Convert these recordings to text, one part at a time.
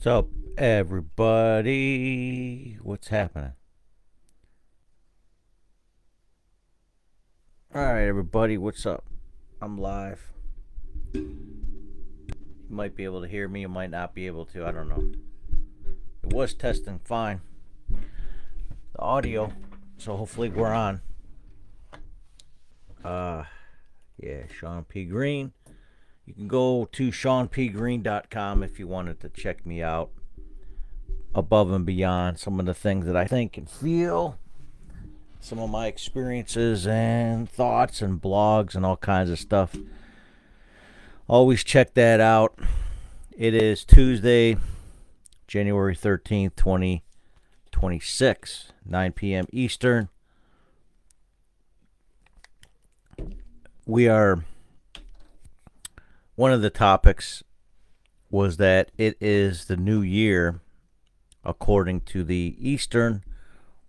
What's up, everybody? What's happening? All right, everybody, what's up? I'm live. You might be able to hear me, you might not be able to. I don't know. It was testing fine, the audio, so hopefully we're on. Uh, yeah, Shawn P. Greene. You can go to ShawnPGreene.com if you wanted to check me out above and beyond some of the things that I think and feel, some of my experiences and thoughts and blogs and all kinds of stuff. Always check that out. It is Tuesday, January 13th, 2026, 9 p.m. Eastern. One of the topics was that it is the new year according to the Eastern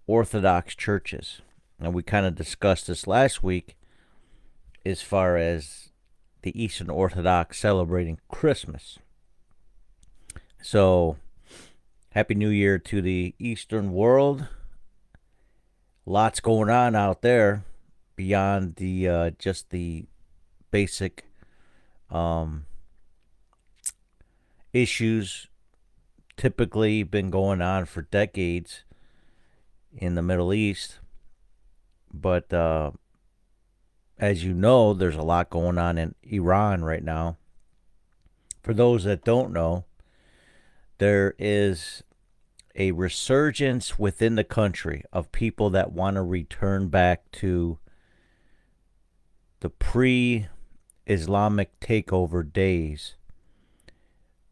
Orthodox churches. And we kind of discussed this last week as far as the Eastern Orthodox celebrating Christmas. So, Happy New Year to the Eastern world. Lots going on out there beyond the just the basic issues typically been going on for decades in the Middle East. But as you know, there's a lot going on in Iran right now. For those that don't know, there is a resurgence within the country of people that want to return back to the pre-Islamic takeover days.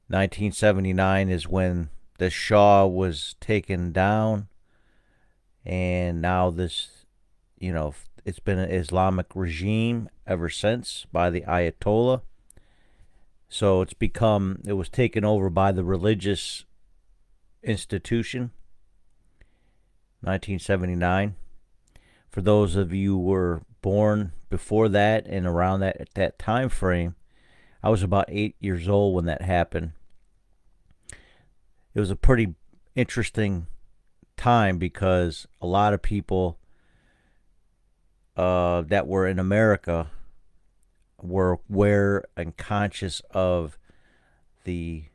1979 is when the Shah was taken down, and now it's been an Islamic regime ever since by the Ayatollah. So it was taken over by the religious institution, 1979. For those of you who were born before that and around that time frame, I was about 8 years old when that happened. It was a pretty interesting time because a lot of people that were in America were aware and conscious of the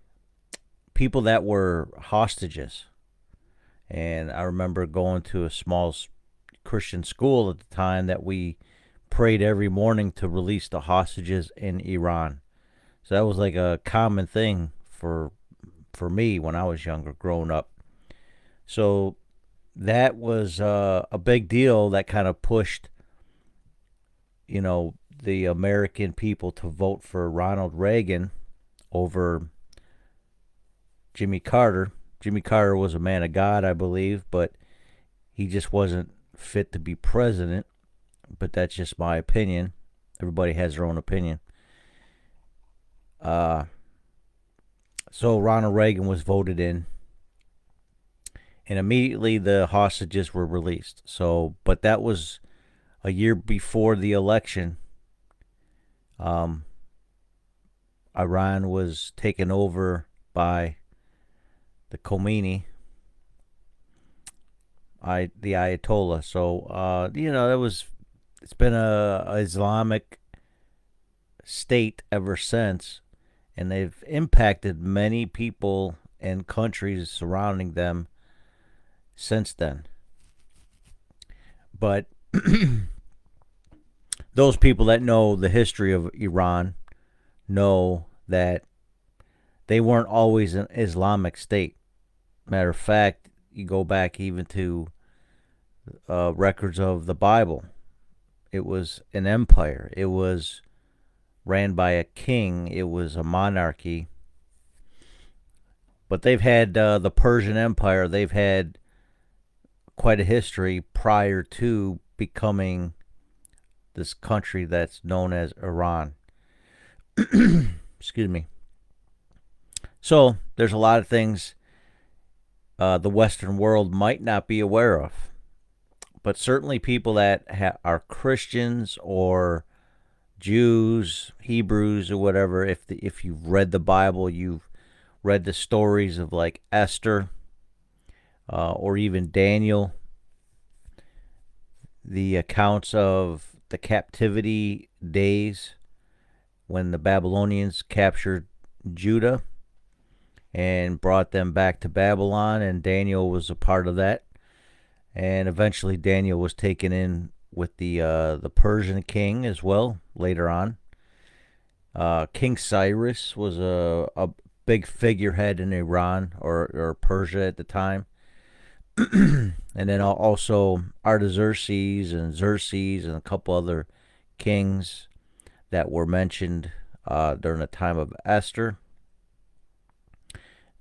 people that were hostages. And I remember going to a small Christian school at the time that we prayed every morning to release the hostages in Iran. So that was like a common thing for me when I was younger, growing up. So that was a big deal that kind of pushed, the American people to vote for Ronald Reagan over Jimmy Carter. Jimmy Carter was a man of God, I believe, but he just wasn't fit to be president. But that's just my opinion. Everybody has their own opinion. So Ronald Reagan was voted in, and immediately the hostages were released. But that was a year before the election. Iran was taken over by the Khomeini, the Ayatollah. So it's been a Islamic state ever since, and they've impacted many people and countries surrounding them since then. But those people that know the history of Iran know that they weren't always an Islamic state. Matter of fact, you go back even to records of the Bible. It was an empire. It was ran by a king. It was a monarchy. But they've had the Persian Empire. They've had quite a history prior to becoming this country that's known as Iran. Excuse me. So there's a lot of things the Western world might not be aware of, but certainly people that are Christians or Jews, Hebrews, or whatever. If you've read the Bible, you've read the stories of like Esther, or even Daniel, the accounts of the captivity days when the Babylonians captured Judah and brought them back to Babylon, and Daniel was a part of that. And eventually, Daniel was taken in with the Persian king as well later on. King Cyrus was a big figurehead in Iran or Persia at the time. And then also Artaxerxes and Xerxes and a couple other kings that were mentioned during the time of Esther.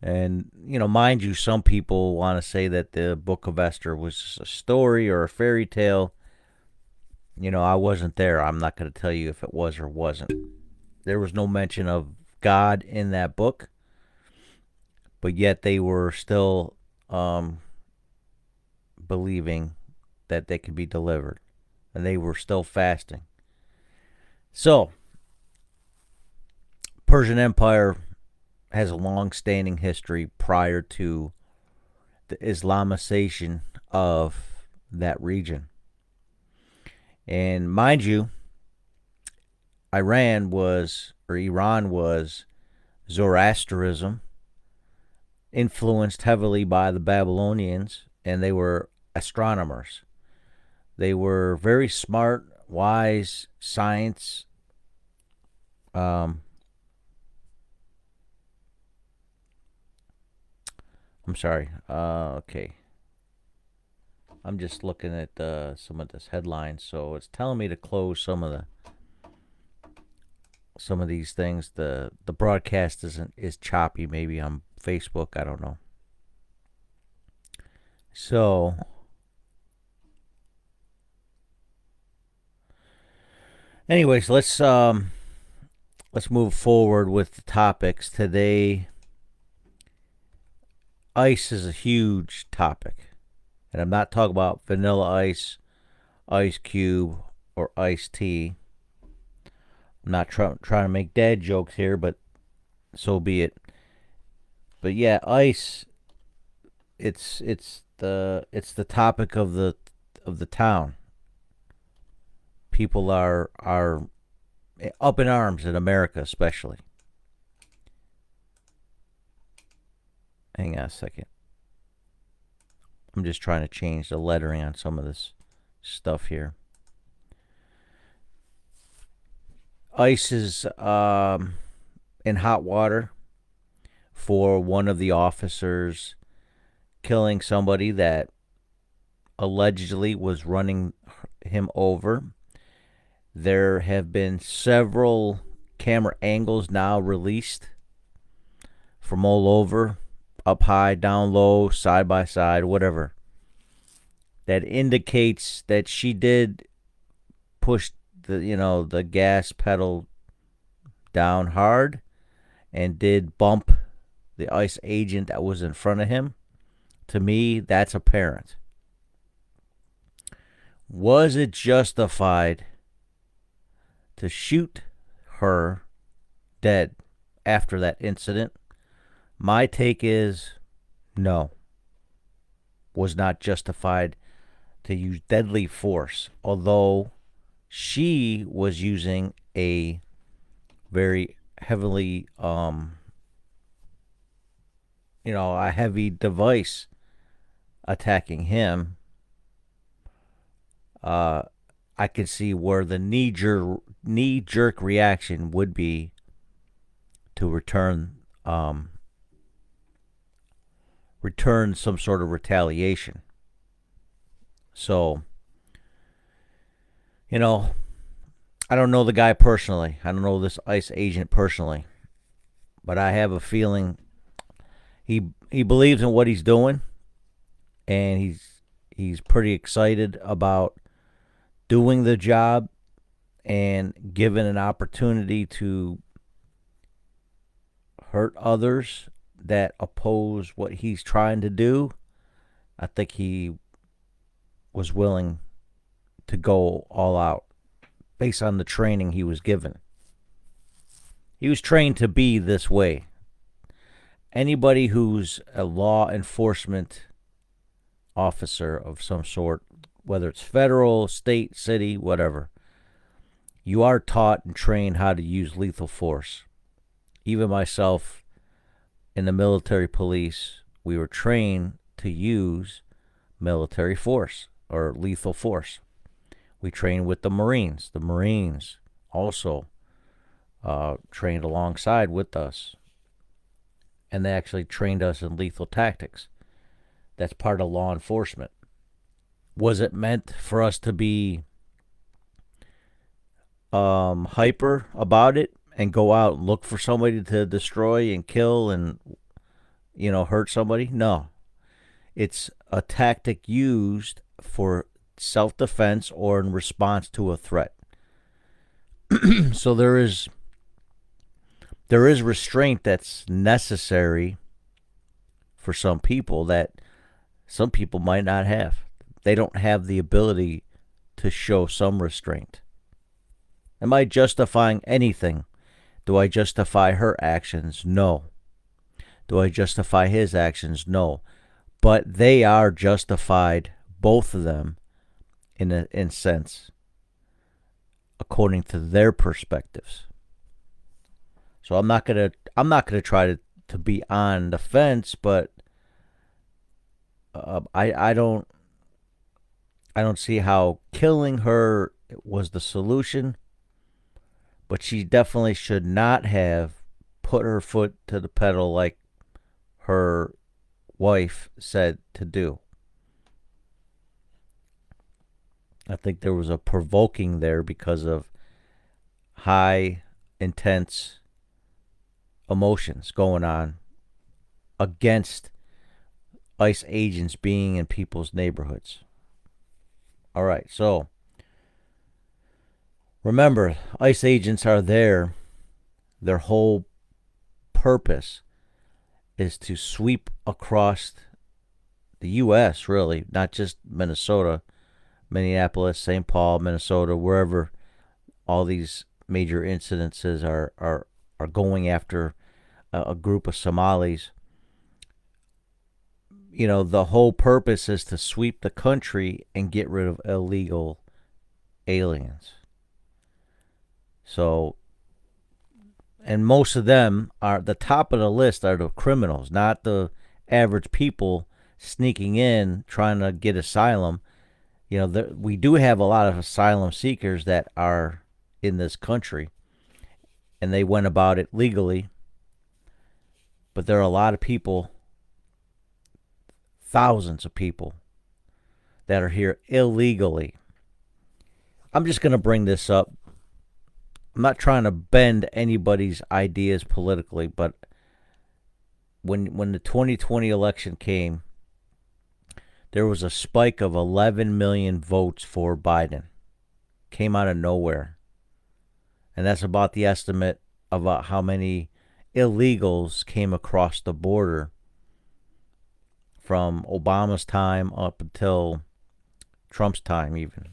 And, mind you, some people want to say that the book of Esther was just a story or a fairy tale. I wasn't there. I'm not going to tell you if it was or wasn't. There was no mention of God in that book, but yet they were still believing that they could be delivered, and they were still fasting. So, Persian Empire has a long-standing history prior to the Islamization of that region. And mind you, Iran was Zoroastrianism, influenced heavily by the Babylonians, and they were astronomers. They were very smart, wise, science. I'm sorry. Okay. I'm just looking at some of this headlines, so it's telling me to close some of these things. The broadcast is choppy, maybe on Facebook. I don't know. So, anyways, let's move forward with the topics today. Ice is a huge topic, and I'm not talking about Vanilla Ice, Ice Cube, or Iced Tea. I'm not trying to make dad jokes here, but so be it. But yeah, ice. It's the topic of the town. People are up in arms in America, especially. Hang on a second. I'm just trying to change the lettering on some of this stuff here. Ice is in hot water for one of the officers killing somebody that allegedly was running him over. There have been several camera angles now released from all over, up high, down low, side by side, whatever, that indicates that she did push the gas pedal down hard and did bump the ICE agent that was in front of him. To me, that's apparent. Was it justified to shoot her dead after that incident? My take is no. Was not justified to use deadly force, although she was using a very heavily, a heavy device attacking him. I could see where the knee-jerk reaction would be to return some sort of retaliation. So, I don't know the guy personally. I don't know this ICE agent personally, but I have a feeling he believes in what he's doing, and he's pretty excited about doing the job, and given an opportunity to hurt others that oppose what he's trying to do, I think he was willing to go all out based on the training he was given. He was trained to be this way. anybody who's a law enforcement officer of some sort, whether it's federal, state, city, whatever, you are taught and trained how to use lethal force. Even myself in the military police, we were trained to use military force or lethal force. We trained with the Marines. The Marines also trained alongside with us. And they actually trained us in lethal tactics. That's part of law enforcement. Was it meant for us to be hyper about it and go out and look for somebody to destroy and kill and, hurt somebody? No. It's a tactic used for self-defense or in response to a threat. So there is restraint that's necessary for some people that some people might not have. They don't have the ability to show some restraint. Am I justifying anything? Do I justify her actions? No. Do I justify his actions? No. But they are justified, both of them, in a sense, according to their perspectives. So I'm not gonna try to be on the fence, but I don't see how killing her was the solution. But she definitely should not have put her foot to the pedal like her wife said to do. I think there was a provoking there because of high, intense emotions going on against ICE agents being in people's neighborhoods. All right, so remember, ICE agents are there. Their whole purpose is to sweep across the U.S., really, not just Minnesota, Minneapolis, St. Paul, Minnesota, wherever all these major incidences are going after a group of Somalis. The whole purpose is to sweep the country and get rid of illegal aliens. So, and most of them are the top of the list are the criminals, not the average people sneaking in trying to get asylum. We do have a lot of asylum seekers that are in this country, and they went about it legally. But there are a lot of people, thousands of people, that are here illegally. I'm just going to bring this up. I'm not trying to bend anybody's ideas politically, but when the 2020 election came, there was a spike of 11 million votes for Biden. Came out of nowhere. And that's about the estimate about how many illegals came across the border from Obama's time up until Trump's time even.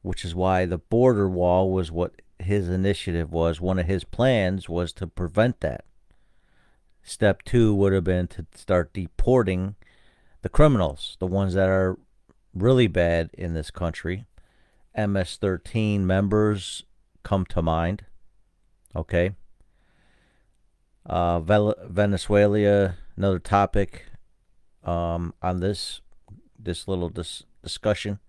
Which is why the border wall was what his initiative was. One of his plans was to prevent that. Step 2 would have been to start deporting the criminals, the ones that are really bad in this country. MS-13 members come to mind. Okay. Venezuela, another topic on this little discussion.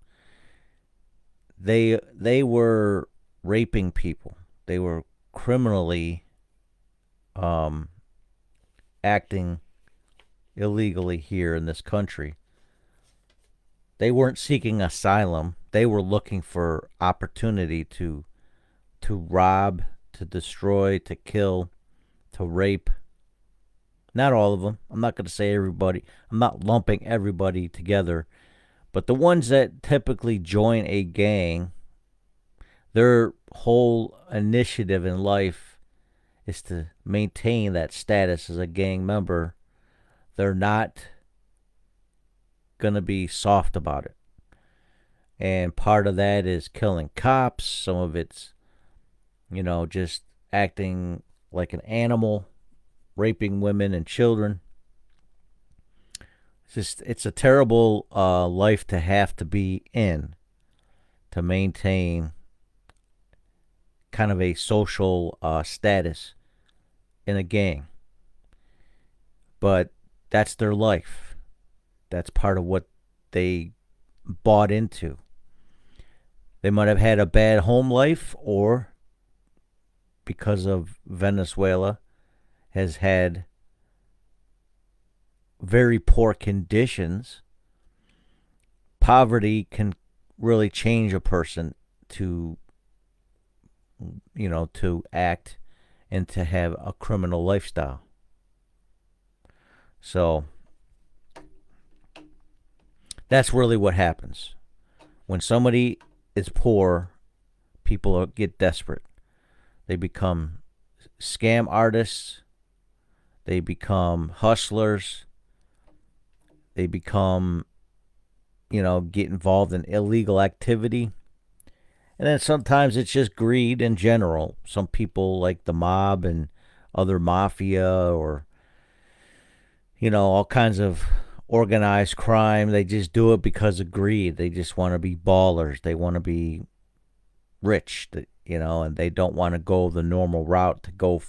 They were raping people. They were criminally acting illegally here in this country. They weren't seeking asylum. They were looking for opportunity to rob, to destroy, to kill, to rape. Not all of them. I'm not going to say everybody. I'm not lumping everybody together. But the ones that typically join a gang, their whole initiative in life is to maintain that status as a gang member. They're not going to be soft about it. And part of that is killing cops. Some of it's, just acting like an animal, raping women and children. It's a terrible life to have to be in to maintain kind of a social status in a gang. But that's their life. That's part of what they bought into. They might have had a bad home life, or because of Venezuela has had very poor conditions, poverty can really change a person to, to act and to have a criminal lifestyle. So that's really what happens. When somebody is poor, people get desperate. They become scam artists. They become hustlers. They become, get involved in illegal activity. And then sometimes it's just greed in general. Some people, like the mob and other mafia, or, all kinds of organized crime, they just do it because of greed. They just want to be ballers. They want to be rich, and they don't want to go the normal route to go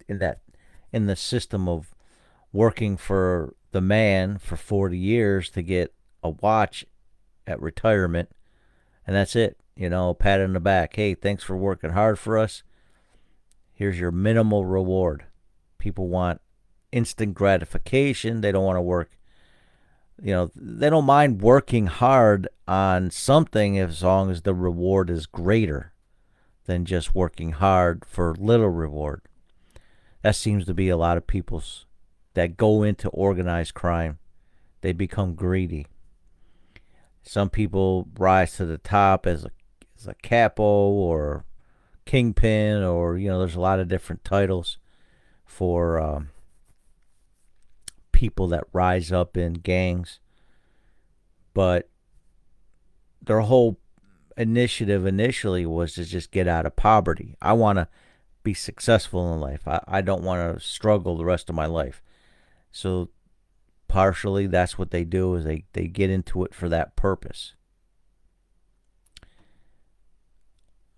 in the system of working for the man for 40 years to get a watch at retirement, and that's it. Pat on the back. Hey, thanks for working hard for us. Here's your minimal reward. People want instant gratification. They don't want to work. They don't mind working hard on something as long as the reward is greater than just working hard for little reward. That seems to be a lot of people's that go into organized crime. They become greedy. Some people rise to the top as a capo or kingpin, or there's a lot of different titles for people that rise up in gangs. But their whole initiative initially was to just get out of poverty. I want to be successful in life. I don't want to struggle the rest of my life. So partially that's what they do, is they get into it for that purpose.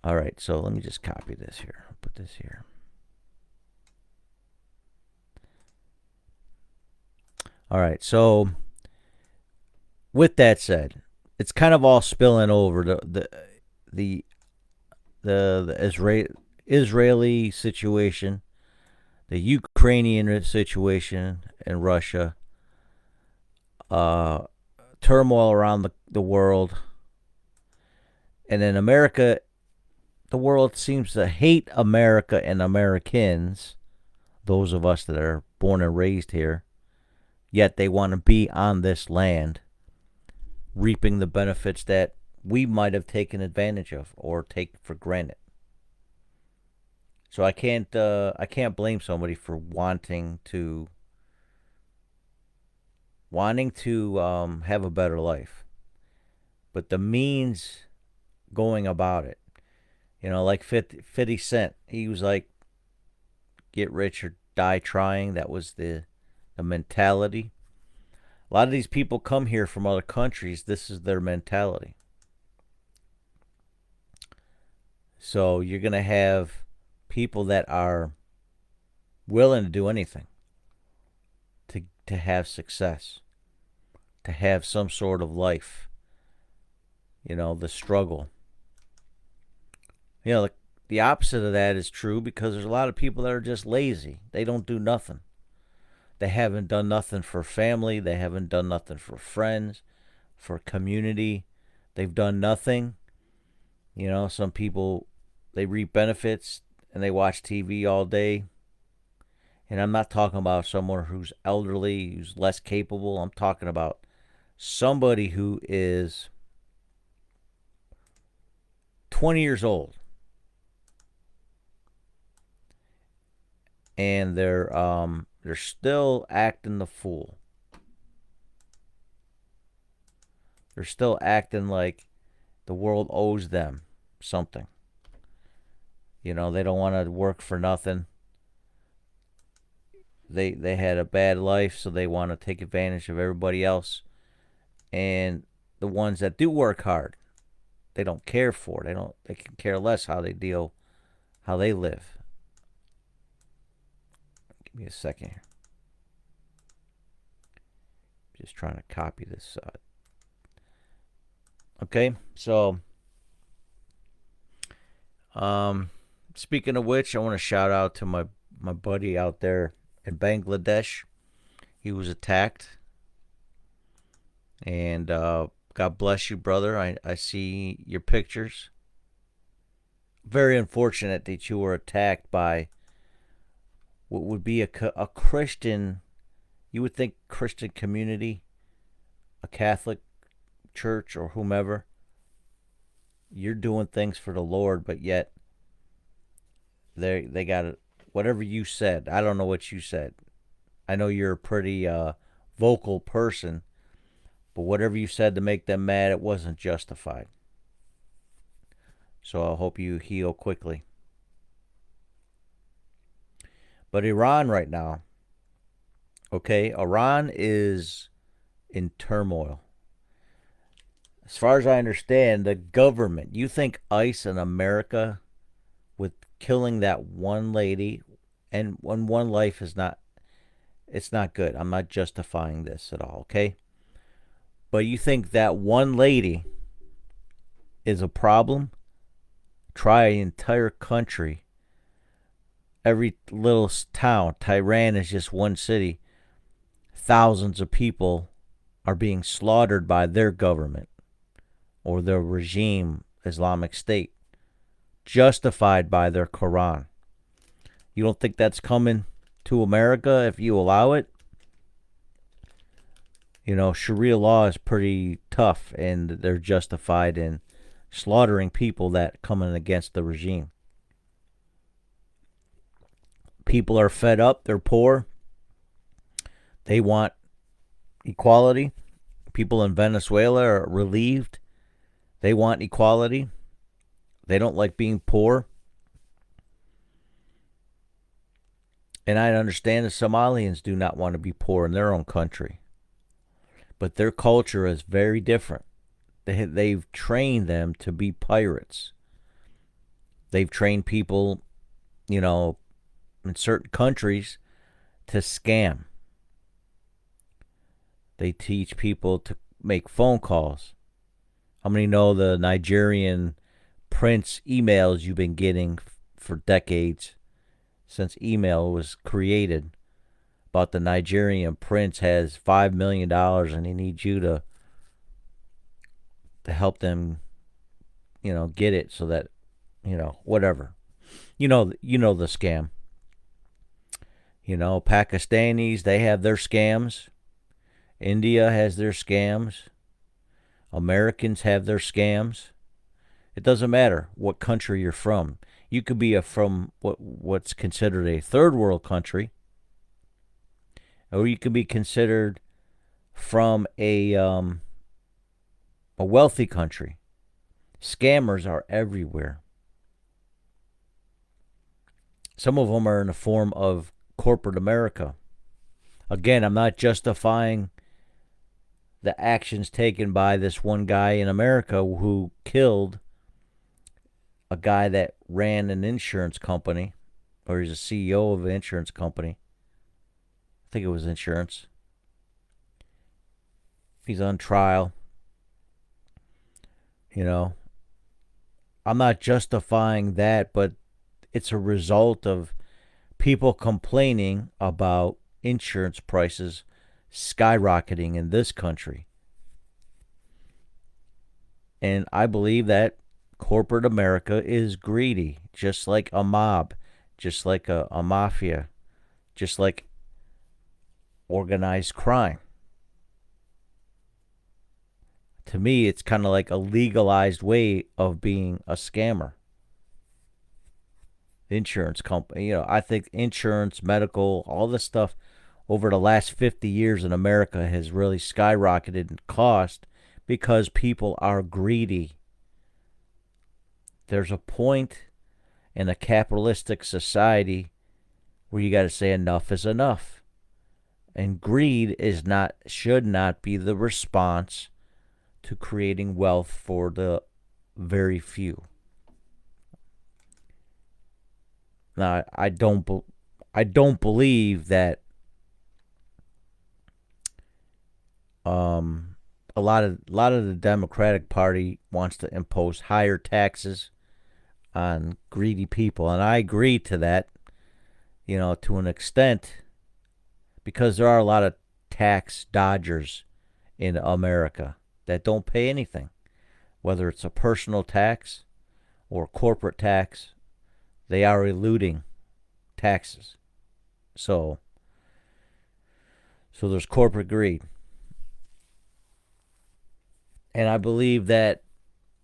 All right, so let me just copy this here. I'll put this here. All right, so with that said, it's kind of all spilling over the Israeli situation, the Ukrainian situation in Russia, turmoil around the world, and in America. The world seems to hate America and Americans, those of us that are born and raised here, yet they want to be on this land, reaping the benefits that we might have taken advantage of or take for granted. So I can't blame somebody for wanting to have a better life, but the means going about it. Like 50 Cent, he was like, get rich or die trying. That was the mentality. A lot of these people come here from other countries. This is their mentality. So you're going to have people that are willing to do anything to have success, to have some sort of life, the struggle. The opposite of that is true, because there's a lot of people that are just lazy. They don't do nothing. They haven't done nothing for family. They haven't done nothing for friends, for community. They've done nothing. Some people, they reap benefits and they watch TV all day. And I'm not talking about someone who's elderly, who's less capable. I'm talking about somebody who is 20 years old. And they're still acting the fool. They're still acting like the world owes them something. They don't want to work for nothing. They had a bad life, so they want to take advantage of everybody else. And the ones that do work hard, they don't care for. They don't. They can care less how they deal, how they live. Give me a second here. Just trying to copy this. Okay, so speaking of which, I want to shout out to my buddy out there in Bangladesh. He was attacked, and God bless you, brother. I see your pictures. Very unfortunate that you were attacked by what would be a Christian, you would think Christian community, a Catholic church or whomever. You're doing things for the Lord, but yet they got it. Whatever you said, I don't know what you said. I know you're a pretty vocal person, but whatever you said to make them mad, it wasn't justified. So I hope you heal quickly. But Iran right now, okay, Iran is in turmoil. As far as I understand, the government, you think ICE in America with killing that one lady, and when one life is not, it's not good. I'm not justifying this at all, okay? But you think that one lady is a problem? Try an entire country. Every little town. Tehran is just one city. Thousands of people are being slaughtered by their government or their regime, Islamic State, justified by their Quran. You don't think that's coming to America if you allow it? You know, Sharia law is pretty tough, and they're justified in slaughtering people that come in against the regime. People are fed up. They're poor. They want equality. People in Venezuela are relieved. They want equality. They don't like being poor. And I understand the Somalians do not want to be poor in their own country. But their culture is very different. They've trained them to be pirates. They've trained people, you know, in certain countries to scam. They teach people to make phone calls. How many know the Nigerian prince emails you've been getting for decades since email was created about the Nigerian prince has $5 million and he needs you to help them, you know, get it so that, you know, whatever. You know the scam. You know, Pakistanis, they have their scams. India has their scams. Americans have their scams. It doesn't matter what country you're from. You could be from what's considered a third world country, or you could be considered from a wealthy country. Scammers are everywhere. Some of them are in the form of corporate America. Again, I'm not justifying the actions taken by this one guy in America who killed a guy that ran an insurance company, or he's a CEO of an insurance company. I think it was insurance. He's on trial. You know, I'm not justifying that, but it's a result of people complaining about insurance prices skyrocketing in this country. And I believe that corporate America is greedy, just like a mob, just like a mafia, just like organized crime. To me, it's kind of like a legalized way of being a scammer. Insurance company, you know, I think insurance, medical, all this stuff over the last 50 years in America has really skyrocketed in cost because people are greedy. There's a point in a capitalistic society where you got to say enough is enough. And greed is not should not be the response to creating wealth for the very few. Now, I don't believe that um, a lot of the Democratic Party wants to impose higher taxes on greedy people, and I agree to that. To an extent, because there are a lot of tax dodgers in America that don't pay anything, whether it's a personal tax or corporate tax. They are eluding taxes. So, so there's corporate greed, and I believe that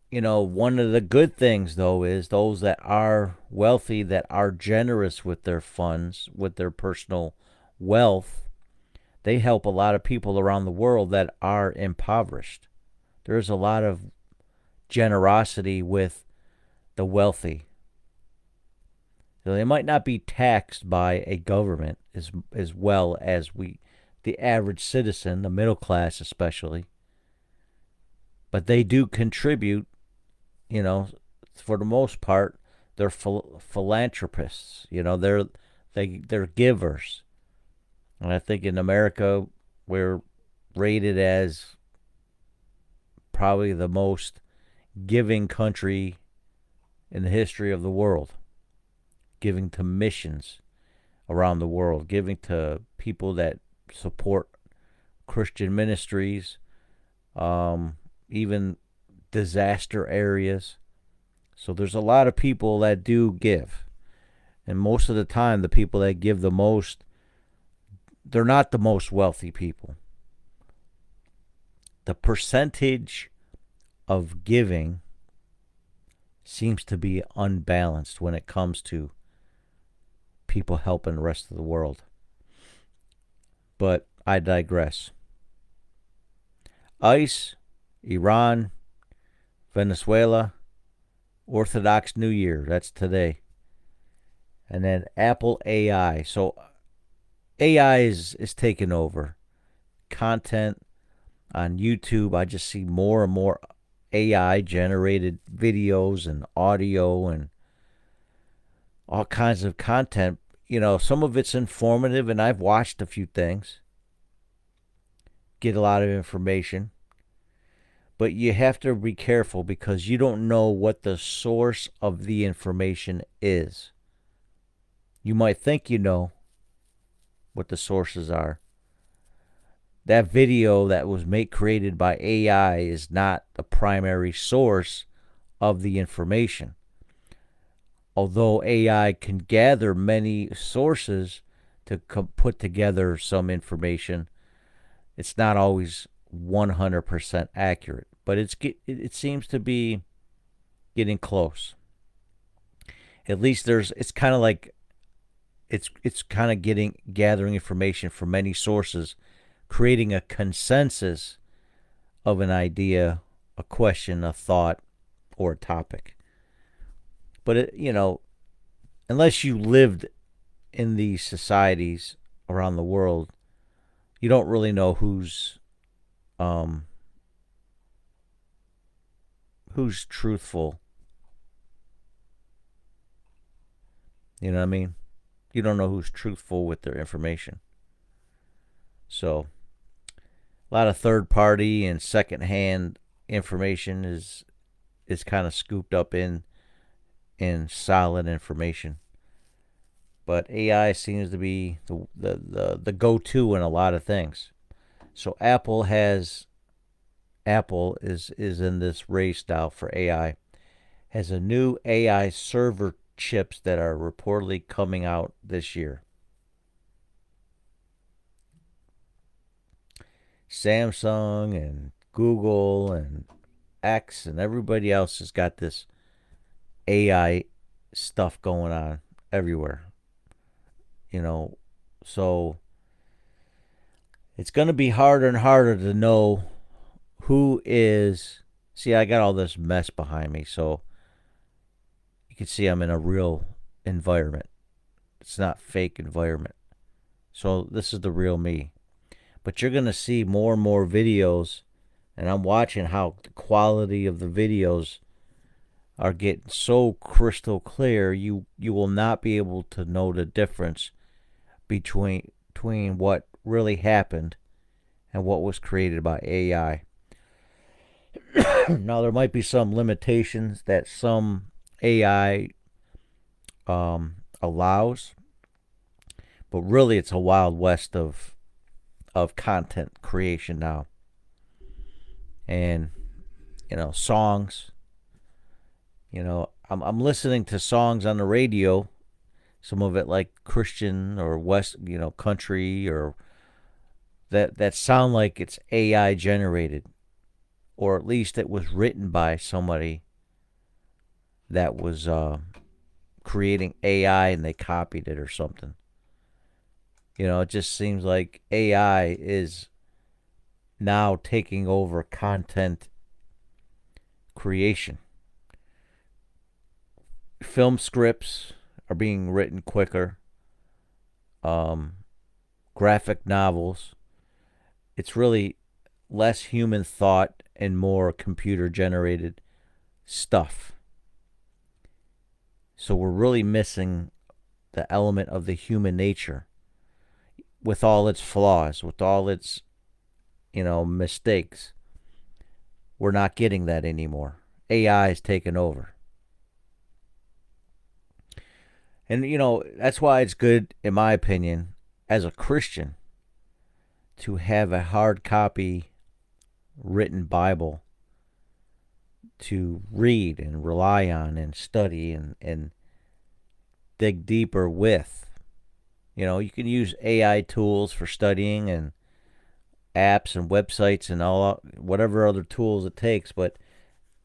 one of the good things though is those that are wealthy, that are generous with their funds, with their personal wealth, they help a lot of people around the world that are impoverished. There's a lot of generosity with the wealthy. So they might not be taxed by a government as well as the average citizen, the middle class especially, but they do contribute. You know, for the most part, they're philanthropists. They're givers, and I think in America we're rated as probably the most giving country in the history of the world, giving to missions around the world, giving to people that support Christian ministries, even disaster areas. So there's a lot of people that do give. And most of the time, the people that give the most, they're not the most wealthy people. The percentage of giving seems to be unbalanced when it comes to people helping the rest of the world. But I digress. ICE, Iran, Venezuela, Orthodox New Year. That's today. And then Apple AI. So AI is taking over. Content on YouTube, I just see more and more AI generated videos and audio and all kinds of content. Some of it's informative, and I've watched a few things, get a lot of information. But you have to be careful because you don't know what the source of the information is. You might think you know what the sources are. That video that was created by AI is not the primary source of the information. Although AI can gather many sources to put together some information, it's not always 100% accurate, but it seems to be getting close. At least it's kind of like it's kind of gathering information from many sources, creating a consensus of an idea, a question, a thought, or a topic. But unless you lived in these societies around the world, you don't really know who's truthful. You know what I mean? You don't know who's truthful with their information. So a lot of third party and second hand information is kind of scooped up in solid information. But AI seems to be the go to in a lot of things. So Apple is in this race now for AI. Has a new AI server chips that are reportedly coming out this year. Samsung and Google and X and everybody else has got this AI stuff going on everywhere. So it's going to be harder and harder to know who is. See, I got all this mess behind me, so you can see I'm in a real environment. It's not fake environment. So this is the real me. but you're going to see more and more videos, and I'm watching how the quality of the videos are getting so crystal clear. You will not be able to know the difference between what really happened and what was created by AI. Now there might be some limitations that some AI allows, but really it's a wild west of content creation now. And songs. I'm listening to songs on the radio. Some of it like Christian or West, country, or that sound like it's AI generated, or at least it was written by somebody that was creating AI and they copied it or something. It just seems like AI is now taking over content creation. Film scripts are being written quicker. Graphic novels. It's really less human thought and more computer generated stuff. So we're really missing the element of the human nature with all its flaws, with all its, mistakes. We're not getting that anymore. AI is taking over. And, that's why it's good, in my opinion, as a Christian, to have a hard copy written Bible to read and rely on and study and dig deeper with. You can use AI tools for studying and apps and websites and all whatever other tools it takes, but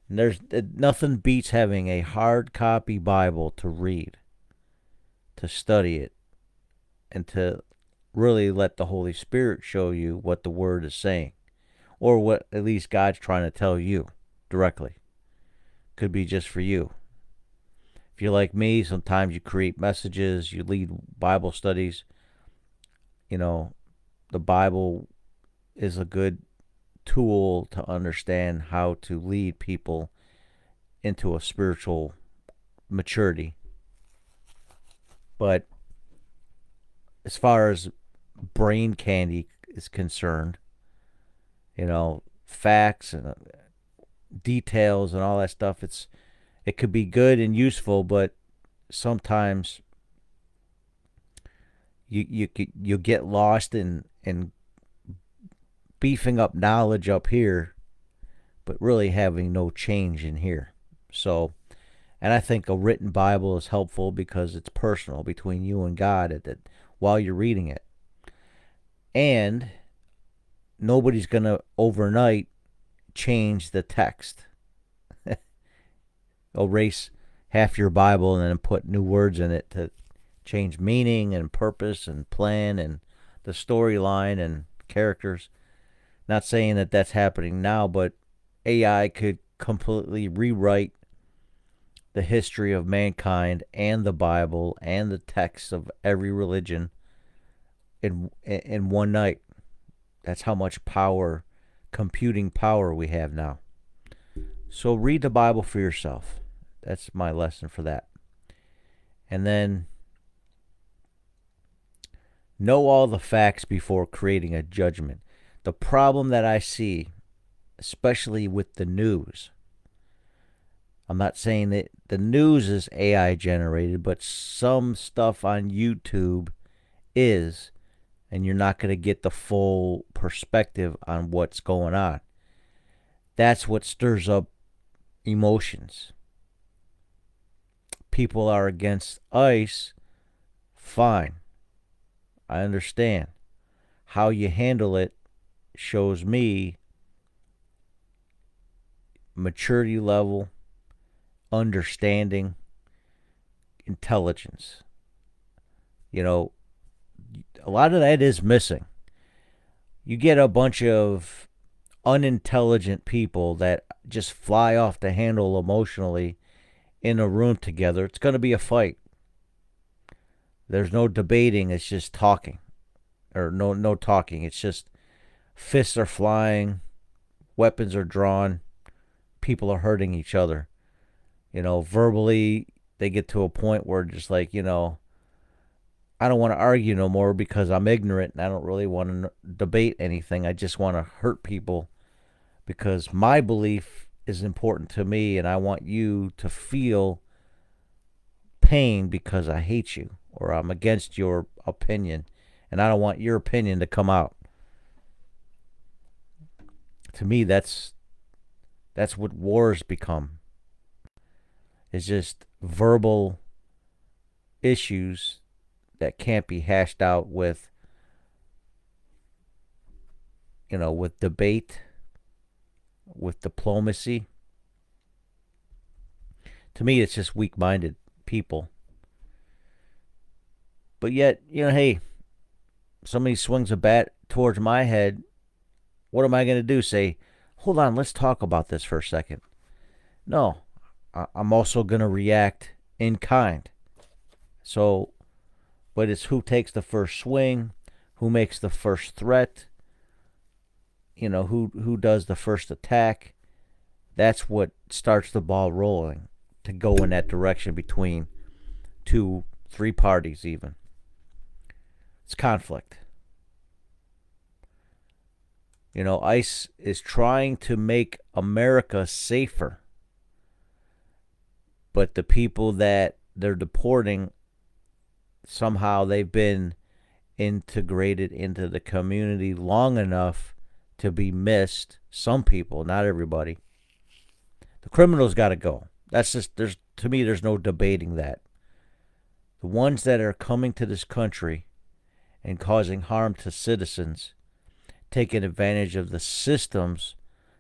there's nothing beats having a hard copy Bible to read, to study it, and to really let the Holy Spirit show you what the Word is saying, or what at least God's trying to tell you directly. Could be just for you. If you're like me, sometimes you create messages, you lead Bible studies. The Bible is a good tool to understand how to lead people into a spiritual maturity. But as far as brain candy is concerned, facts and details and all that stuff, it could be good and useful, but sometimes you get lost in beefing up knowledge up here, but really having no change in here. So, and I think a written Bible is helpful because it's personal between you and God while you're reading it. And nobody's going to overnight change the text. Erase half your Bible and then put new words in it to change meaning and purpose and plan and the storyline and characters. Not saying that that's happening now, but AI could completely rewrite the history of mankind and the Bible and the texts of every religion in one night. That's how much power, computing power we have now. So read the Bible for yourself. That's my lesson for that. And then know all the facts before creating a judgment. The problem that I see, especially with the news, I'm not saying that the news is AI generated, but some stuff on YouTube is, and you're not going to get the full perspective on what's going on. That's what stirs up emotions. People are against ICE, fine. I understand. How you handle it shows me maturity level, understanding, intelligence. A lot of that is missing. You get a bunch of unintelligent people that just fly off the handle emotionally in a room together. It's going to be a fight. There's no debating. It's just talking, or no talking. It's just fists are flying, weapons are drawn, people are hurting each other. Verbally, they get to a point where just like, I don't want to argue no more because I'm ignorant and I don't really want to debate anything. I just want to hurt people because my belief is important to me and I want you to feel pain because I hate you or I'm against your opinion and I don't want your opinion to come out. To me, that's what wars become. It's just verbal issues that can't be hashed out with, with debate, with diplomacy. To me, it's just weak-minded people. But yet, hey, somebody swings a bat towards my head. What am I going to do? Say, hold on, let's talk about this for a second. No, I'm also going to react in kind. So, but it's who takes the first swing, who makes the first threat, who does the first attack. That's what starts the ball rolling to go in that direction between 2, 3 parties even. It's conflict. ICE is trying to make America safer. But the people that they're deporting, somehow they've been integrated into the community long enough to be missed. Some people, not everybody. The criminals got to go. That's just, to me, there's no debating that. The ones that are coming to this country and causing harm to citizens, taking advantage of the systems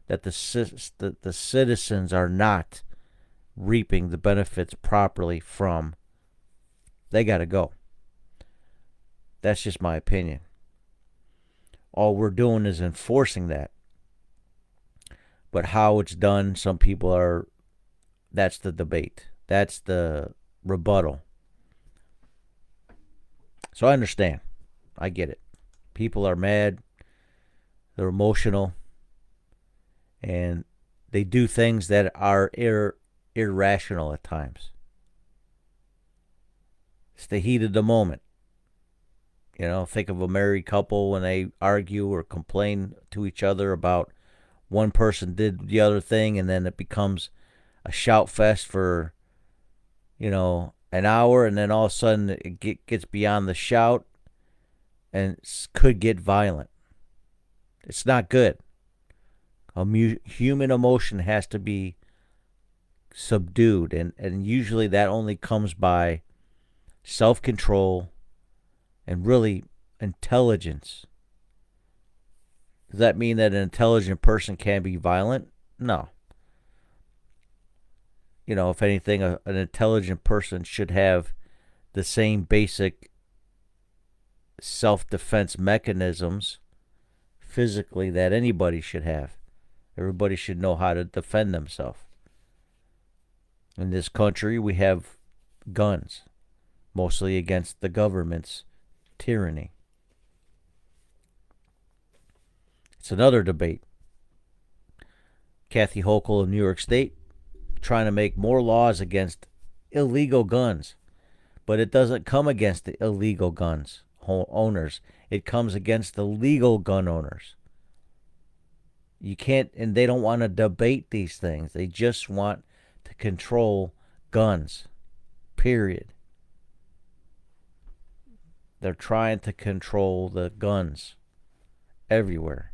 that the citizens are not reaping the benefits properly from, they got to go. That's just my opinion. All we're doing is enforcing that. But how it's done, some people are, that's the debate. That's the rebuttal. So I understand. I get it. People are mad. They're emotional. And they do things that are irrational at times. It's the heat of the moment. Think of a married couple when they argue or complain to each other about one person did the other thing, and then it becomes a shout fest for, an hour, and then all of a sudden it gets beyond the shout and could get violent. It's not good. Human emotion has to be subdued, and usually that only comes by self-control and really intelligence. Does that mean that an intelligent person can be violent? No. If anything, an intelligent person should have the same basic self-defense mechanisms physically that anybody should have. Everybody should know how to defend themselves. In this country, we have guns, mostly against the government's tyranny. It's another debate. Kathy Hochul in New York State trying to make more laws against illegal guns. But it doesn't come against the illegal guns owners. It comes against the legal gun owners. You can't, and they don't want to debate these things. They just want to control guns. Period. They're trying to control the guns everywhere.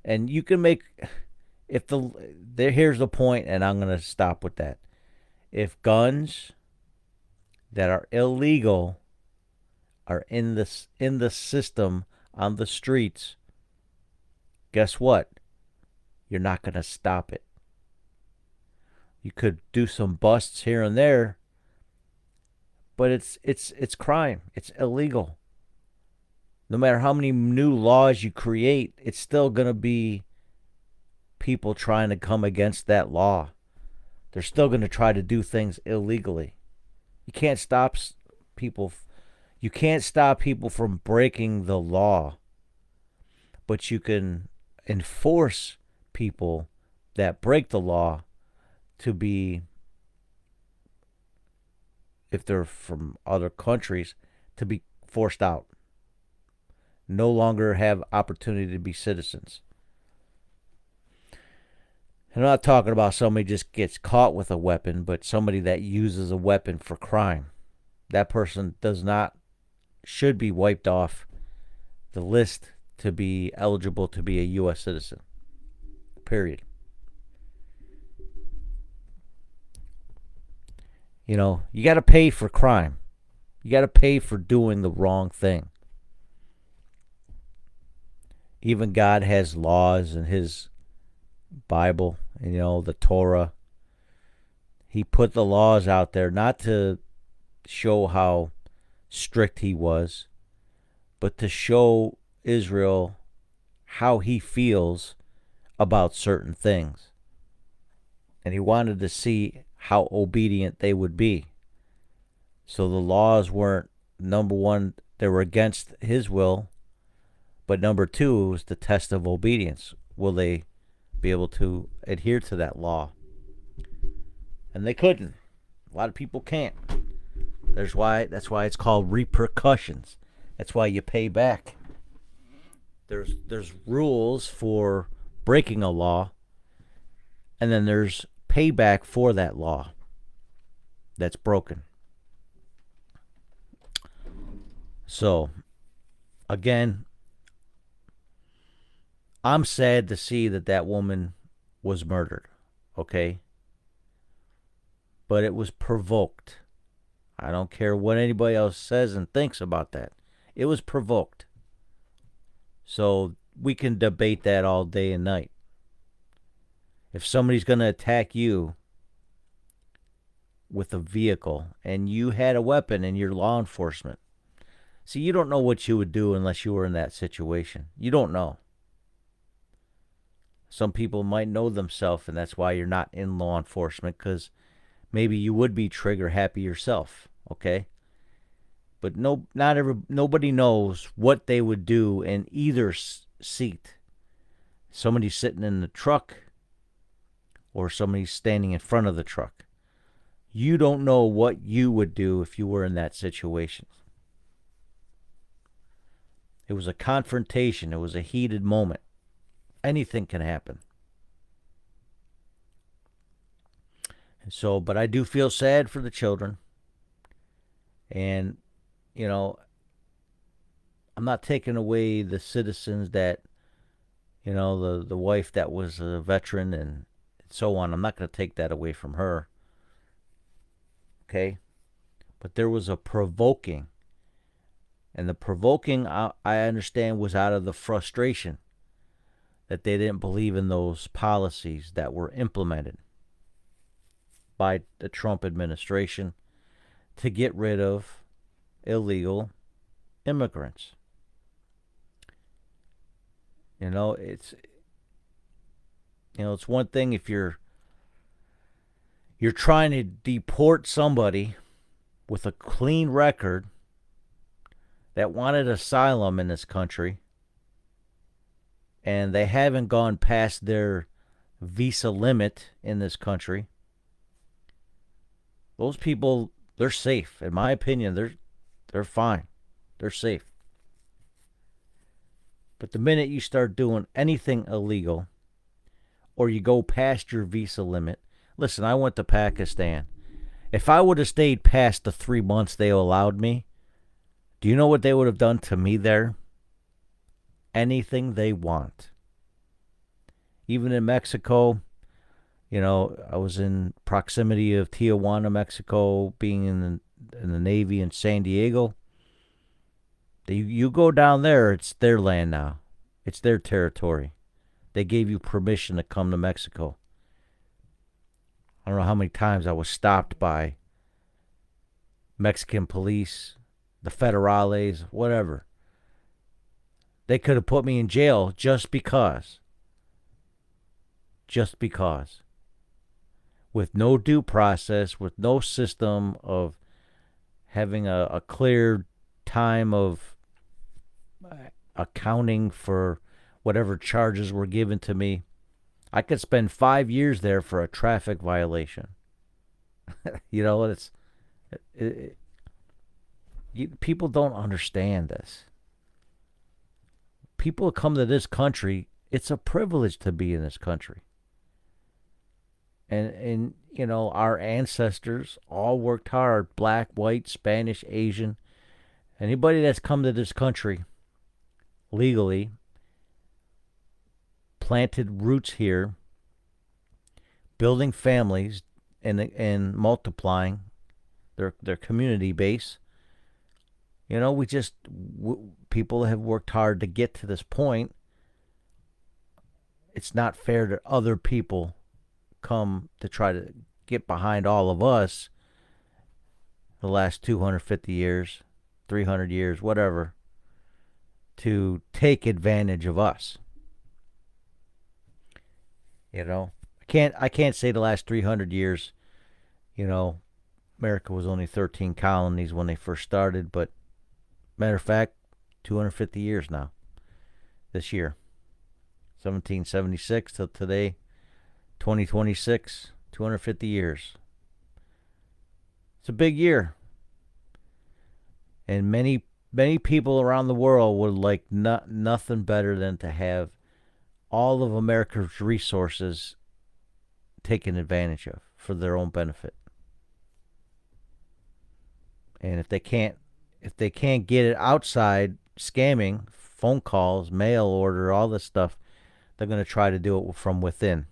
And you can make, here's the point, and I'm going to stop with that. If guns that are illegal are in the system on the streets, guess what? You're not going to stop it. You could do some busts here and there, but it's crime. It's illegal. No matter how many new laws you create, it's still going to be people trying to come against that law. They're still going to try to do things illegally. You can't stop people. You can't stop people from breaking the law. but you can enforce people that break the law to be, if they're from other countries, to be forced out. No longer have opportunity to be citizens. I'm not talking about somebody just gets caught with a weapon, but somebody that uses a weapon for crime. That person should be wiped off the list to be eligible to be a U.S. citizen. Period. You got to pay for crime. You got to pay for doing the wrong thing. Even God has laws in his Bible, the Torah. He put the laws out there not to show how strict he was, but to show Israel how he feels about certain things. And he wanted to see how obedient they would be. So the laws weren't, number one, they were against his will, but number two, it was the test of obedience. Will they be able to adhere to that law? And they couldn't. A lot of people can't. That's why it's called repercussions. That's why you pay back. There's rules for breaking a law, and then there's payback for that law that's broken. So, again, I'm sad to see that woman was murdered, okay? But it was provoked. I don't care what anybody else says and thinks about that. It was provoked. So we can debate that all day and night. If somebody's going to attack you with a vehicle and you had a weapon and you're law enforcement, see, you don't know what you would do unless you were in that situation. You don't know. Some people might know themselves, and that's why you're not in law enforcement, because maybe you would be trigger happy yourself, okay? But nobody knows what they would do in either seat. Somebody sitting in the truck or somebody standing in front of the truck. You don't know what you would do if you were in that situation. It was a confrontation. It was a heated moment. Anything can happen. So, but I do feel sad for the children. And, I'm not taking away the citizens that, the wife that was a veteran and so on. I'm not going to take that away from her. Okay? But there was a provoking. And the provoking, I understand, was out of the frustration that they didn't believe in those policies that were implemented by the Trump administration to get rid of illegal immigrants. It's one thing if you're trying to deport somebody with a clean record that wanted asylum in this country, and they haven't gone past their visa limit in this country. Those people, they're safe. In my opinion, they're fine. They're safe. But the minute you start doing anything illegal, or you go past your visa limit, listen, I went to Pakistan. If I would have stayed past the 3 months they allowed me, do you know what they would have done to me there? Anything they want. Even in Mexico, I was in proximity of Tijuana, Mexico, being in the Navy in San Diego. You go down there, it's their land now. It's their territory. They gave you permission to come to Mexico. I don't know how many times I was stopped by Mexican police, the federales, whatever. They could have put me in jail just because. Just because. With no due process, with no system of having a clear time of accounting for whatever charges were given to me. I could spend 5 years there for a traffic violation. It's it, people don't understand this. People come to this country. It's a privilege to be in this country. And our ancestors all worked hard, black, white, Spanish, Asian. Anybody that's come to this country legally, planted roots here, building families and multiplying their community base. People have worked hard to get to this point. It's not fair that other people come to try to get behind all of us the last 250 years, 300 years, whatever, to take advantage of us. I can't say the last 300 years, America was only 13 colonies when they first started, but matter of fact, 250 years now. This year, 1776 till today, 2026, 250 years. It's a big year. And many people around the world would like nothing better than to have all of America's resources taken advantage of for their own benefit. And if they can't get it outside scamming, phone calls, mail order, all this stuff, they're going to try to do it from within.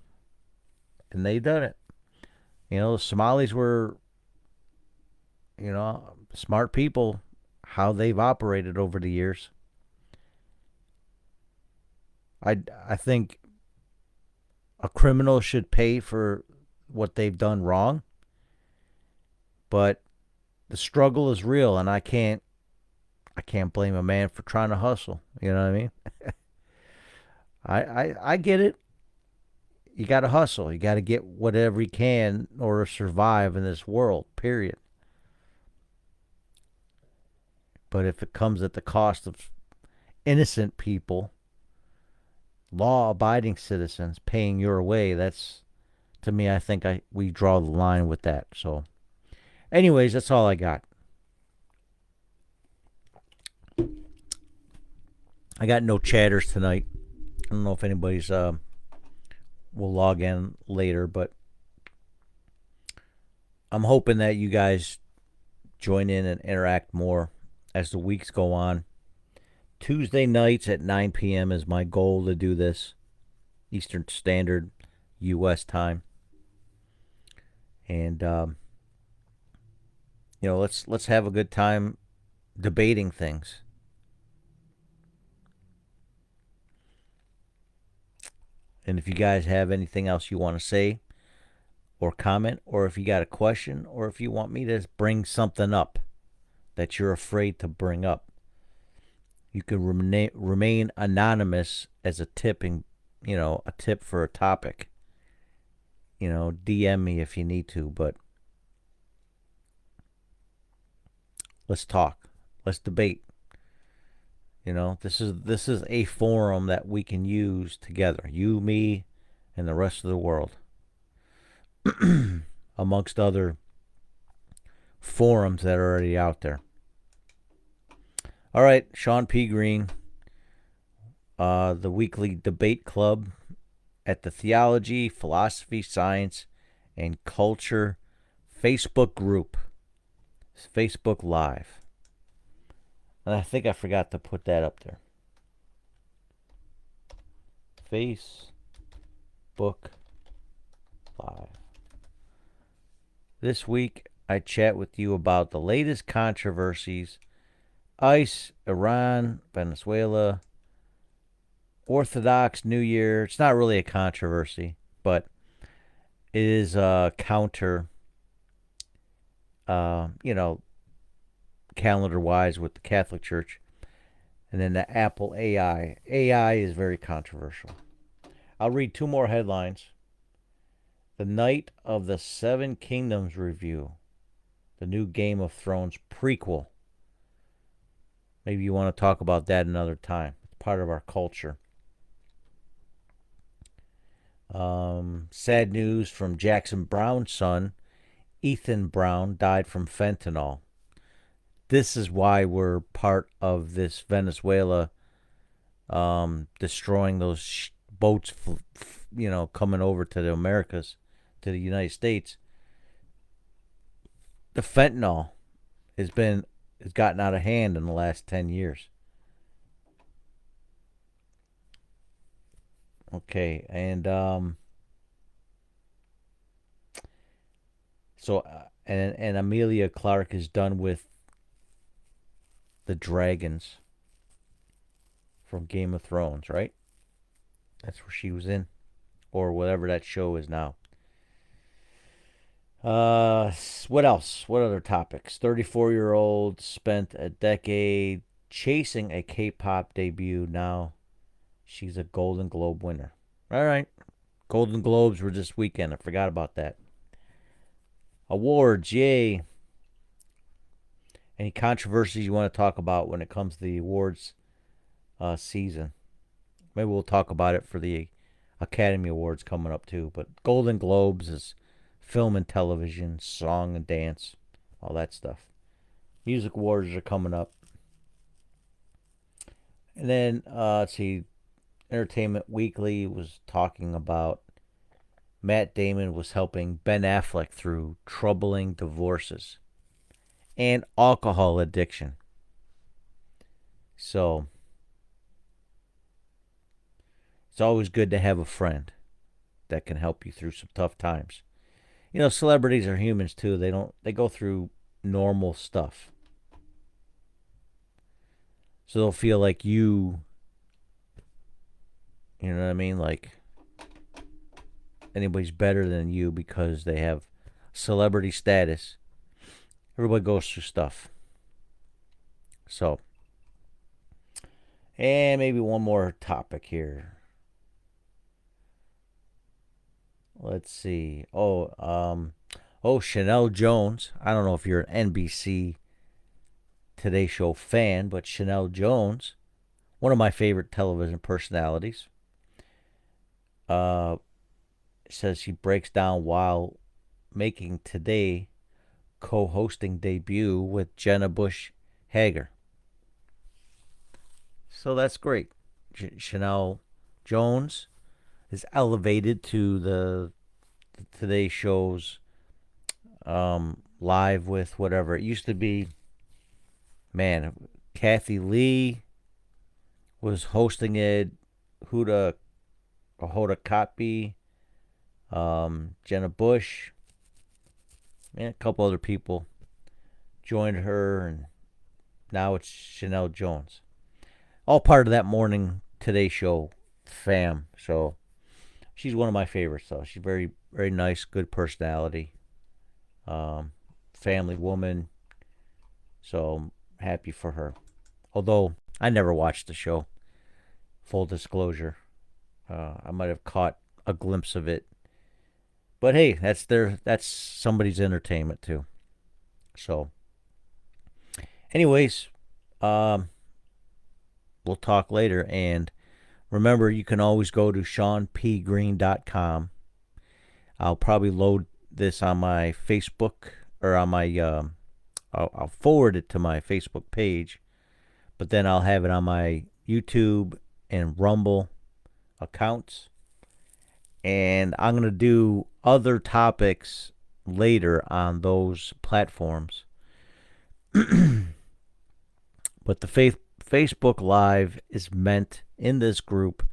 And they've done it. The Somalis were, smart people, how they've operated over the years. I think a criminal should pay for what they've done wrong, but the struggle is real, and I can't blame a man for trying to hustle. You know what I mean? I get it. You got to hustle. You got to get whatever you can in order to survive in this world, period. But if it comes at the cost of innocent people, law-abiding citizens paying your way, that's, to me, I think we draw the line with that. So, anyways, that's all I got. I got no chatters tonight. I don't know if anybody's will log in later, but I'm hoping that you guys join in and interact more as the weeks go on. Tuesday nights at 9 p.m. is my goal to do this, Eastern Standard U.S. time. And let's have a good time debating things. And if you guys have anything else you want to say or comment, or if you got a question, or if you want me to bring something up that you're afraid to bring up, you can remain anonymous as a tipping, a tip for a topic. DM me if you need to, but let's talk. Let's debate. This is a forum that we can use together. You, me, and the rest of the world. Amongst other forums that are already out there. All right, Shawn P. Greene, the weekly debate club at the Theology, Philosophy, Science, and Culture Facebook group. It's Facebook Live. And I think I forgot to put that up there. Facebook Live. This week, I chat with you about the latest controversies: ICE, Iran, Venezuela, Orthodox New Year. It's not really a controversy, but it is a counter, calendar-wise with the Catholic Church. And then the Apple AI. AI is very controversial. I'll read two more headlines. The Night of the Seven Kingdoms review. The new Game of Thrones prequel. Maybe you want to talk about that another time. It's part of our culture. Sad news from Jackson Brown's son, Ethan Brown, died from fentanyl. This is why we're part of this Venezuela destroying those boats, coming over to the Americas, to the United States. The fentanyl has gotten out of hand in the last 10 years. Okay, and and Amelia Clark is done with the dragons from Game of Thrones, right? That's where she was in, or whatever that show is now. What else? What other topics? 34-year-old spent a decade chasing a K-pop debut. Now she's a Golden Globe winner. All right, Golden Globes were this weekend. I forgot about that. Awards, yay! Any controversies you want to talk about when it comes to the awards season? Maybe we'll talk about it for the Academy Awards coming up too. But Golden Globes is film and television, song and dance, all that stuff. Music awards are coming up. And then, let's see, Entertainment Weekly was talking about Matt Damon was helping Ben Affleck through troubling divorces and alcohol addiction. So, it's always good to have a friend that can help you through some tough times. Celebrities are humans too. They go through normal stuff. So they'll feel like you know what I mean? Like anybody's better than you because they have celebrity status. Everybody goes through stuff. So, and maybe one more topic here. Let's see. Chanel Jones. I don't know if you're an NBC Today Show fan, but Chanel Jones, one of my favorite television personalities, says she breaks down while making Today co-hosting debut with Jenna Bush Hager. So that's great. Chanel Jones is elevated to the Today Show's live with whatever. It used to be, man, Kathy Lee was hosting it, Hoda Kotb, Jenna Bush, and a couple other people joined her, and now it's Chanel Jones. All part of that morning Today Show fam. So she's one of my favorites, though. She's very, very nice, good personality, family woman. So I'm happy for her. Although I never watched the show. Full disclosure, I might have caught a glimpse of it, but hey, that's somebody's entertainment too. So, anyways, we'll talk later, and remember, you can always go to ShawnPGreene.com. I'll probably load this on my Facebook or on my I'll forward it to my Facebook page, but then I'll have it on my YouTube and Rumble accounts. And I'm going to do other topics later on those platforms. But the Facebook Live is meant in this group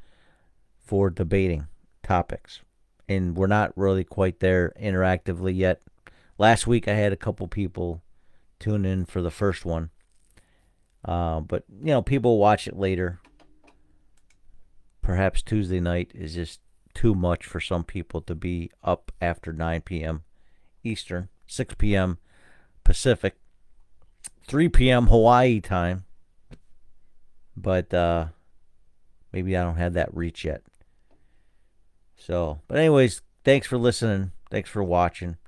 for debating topics. And we're not really quite there interactively yet. Last week I had a couple people tune in for the first one. But, people watch it later. Perhaps Tuesday night is just too much for some people to be up after 9 p.m. Eastern, 6 p.m. Pacific, 3 p.m. Hawaii time. But maybe I don't have that reach yet. So, but anyways, thanks for listening. Thanks for watching.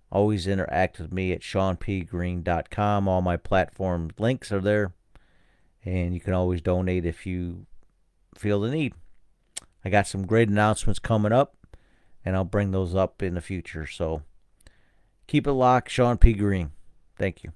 Always interact with me at ShawnPGreene.com. All my platform links are there. And you can always donate if you feel the need. I got some great announcements coming up, and I'll bring those up in the future. So keep it locked. Shawn P. Greene. Thank you.